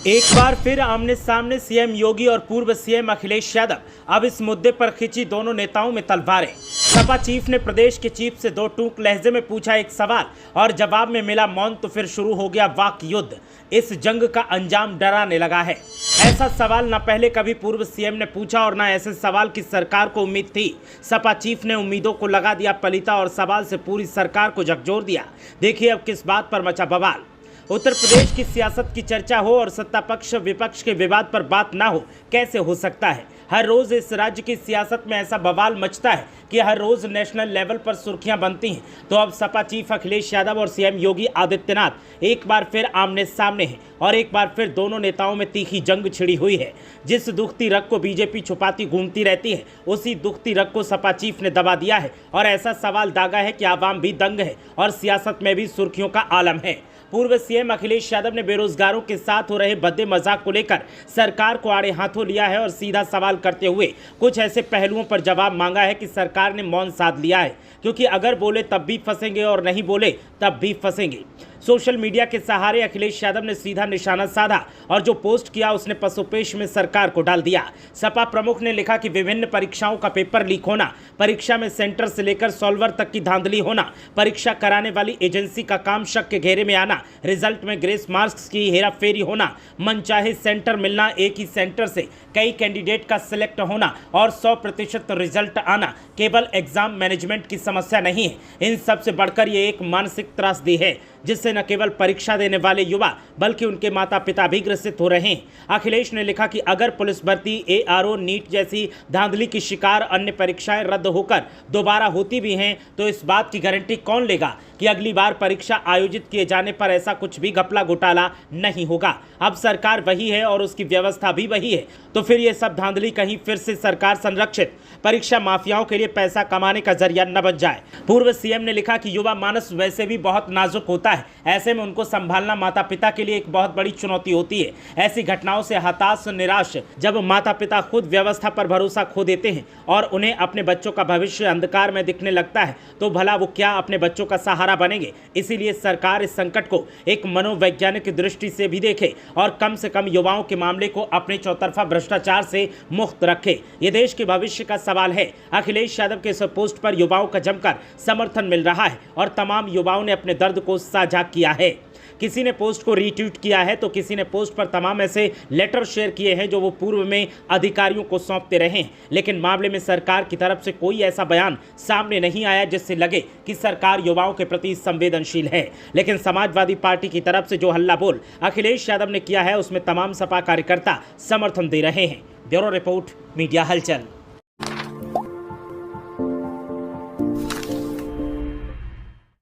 एक बार फिर आमने सामने सीएम योगी और पूर्व सीएम अखिलेश यादव। अब इस मुद्दे पर खिंची दोनों नेताओं में तलवारें। सपा चीफ ने प्रदेश के चीफ से दो टूक लहजे में पूछा एक सवाल और जवाब में मिला मौन, तो फिर शुरू हो गया वाक युद्ध। इस जंग का अंजाम डराने लगा है। ऐसा सवाल न पहले कभी पूर्व सीएम ने पूछा और न ऐसे सवाल की सरकार को उम्मीद थी। सपा चीफ ने उम्मीदों को लगा दिया पलीता और सवाल से पूरी सरकार को झकझोर दिया। देखिए अब किस बात पर मचा बवाल। उत्तर प्रदेश की सियासत की चर्चा हो और सत्ता पक्ष विपक्ष के विवाद पर बात ना हो, कैसे हो सकता है। हर रोज इस राज्य की सियासत में ऐसा बवाल मचता है कि हर रोज नेशनल लेवल पर सुर्खियां बनती हैं। तो अब सपा चीफ अखिलेश यादव और सीएम योगी आदित्यनाथ एक बार फिर आमने सामने हैं और एक बार फिर दोनों नेताओं में तीखी जंग छिड़ी हुई है। जिस दुखती रग को बीजेपी छुपाती घूमती रहती है, उसी दुखती रग को सपा चीफ ने दबा दिया है और ऐसा सवाल दागा है कि आवाम भी दंग है और सियासत में भी सुर्खियों का आलम है। पूर्व सीएम अखिलेश यादव ने बेरोजगारों के साथ हो रहे भद्दे मजाक को लेकर सरकार को आड़े हाथों लिया है और सीधा सवाल करते हुए कुछ ऐसे पहलुओं पर जवाब मांगा है कि सरकार ने मौन साध लिया है, क्योंकि अगर बोले तब भी फंसेंगे और नहीं बोले तब भी फंसेंगे। सोशल मीडिया के सहारे अखिलेश यादव ने सीधा निशाना साधा और जो पोस्ट किया उसने पसोपेश में सरकार को डाल दिया। सपा प्रमुख ने लिखा कि विभिन्न परीक्षाओं का पेपर लीक होना, परीक्षा में सेंटर से लेकर सॉल्वर तक की धांधली होना, परीक्षा कराने वाली एजेंसी का काम शक के घेरे में आना, रिजल्ट में ग्रेस मार्क्स की हेराफेरी होना, मनचाहे सेंटर मिलना, एक ही सेंटर से कई कैंडिडेट का सिलेक्ट होना और 100% रिजल्ट आना केवल एग्जाम मैनेजमेंट की समस्या नहीं है। इन सब से बढ़कर ये एक मानसिक त्रासदी है जिससे न केवल परीक्षा देने वाले युवा बल्कि उनके माता पिता भी ग्रसित हो रहे हैं। अखिलेश ने लिखा कि अगर पुलिस भर्ती, एआरओ, नीट जैसी धांधली की शिकार अन्य परीक्षाएं रद्द होकर दोबारा होती भी हैं, तो इस बात की गारंटी कौन लेगा कि अगली बार परीक्षा आयोजित किए जाने पर ऐसा कुछ भी घपला घोटाला नहीं होगा। अब सरकार वही है और उसकी व्यवस्था भी वही है, तो फिर ये सब धांधली कहीं फिर से सरकार संरक्षित परीक्षा माफियाओं के लिए पैसा कमाने का जरिया न बन जाए। पूर्व सीएम ने लिखा कि युवा मानस वैसे भी बहुत नाजुक होता है, ऐसे में उनको संभालना माता पिता के लिए एक बहुत बड़ी चुनौती होती है। ऐसी घटनाओं से हताश निराश जब माता पिता खुद व्यवस्था पर भरोसा खो देते हैं और उन्हें अपने बच्चों का भविष्य अंधकार में दिखने लगता है, तो भला वो क्या अपने बच्चों का सहारा बनेंगे। इसीलिए सरकार इस संकट को एक मनोवैज्ञानिक दृष्टि से भी देखे और कम से कम युवाओं के मामले को अपने चौतरफा भ्रष्टाचार से मुक्त रखे। ये देश के भविष्य का सवाल है। अखिलेश यादव के इस पोस्ट पर युवाओं का जमकर समर्थन मिल रहा है और तमाम युवाओं ने अपने दर्द को साझा किया है। किसी ने पोस्ट को रीट्वीट किया है तो किसी ने पोस्ट पर तमाम ऐसे लेटर शेयर किए हैं जो वो पूर्व में अधिकारियों को सौंपते रहे हैं, लेकिन मामले में सरकार की तरफ से कोई ऐसा बयान सामने नहीं आया जिससे लगे कि सरकार युवाओं के प्रति संवेदनशील है। लेकिन समाजवादी पार्टी की तरफ से जो हल्ला बोल अखिलेश यादव ने किया है उसमें तमाम सपा कार्यकर्ता समर्थन दे रहे हैं। ब्यूरो रिपोर्ट, मीडिया हलचल।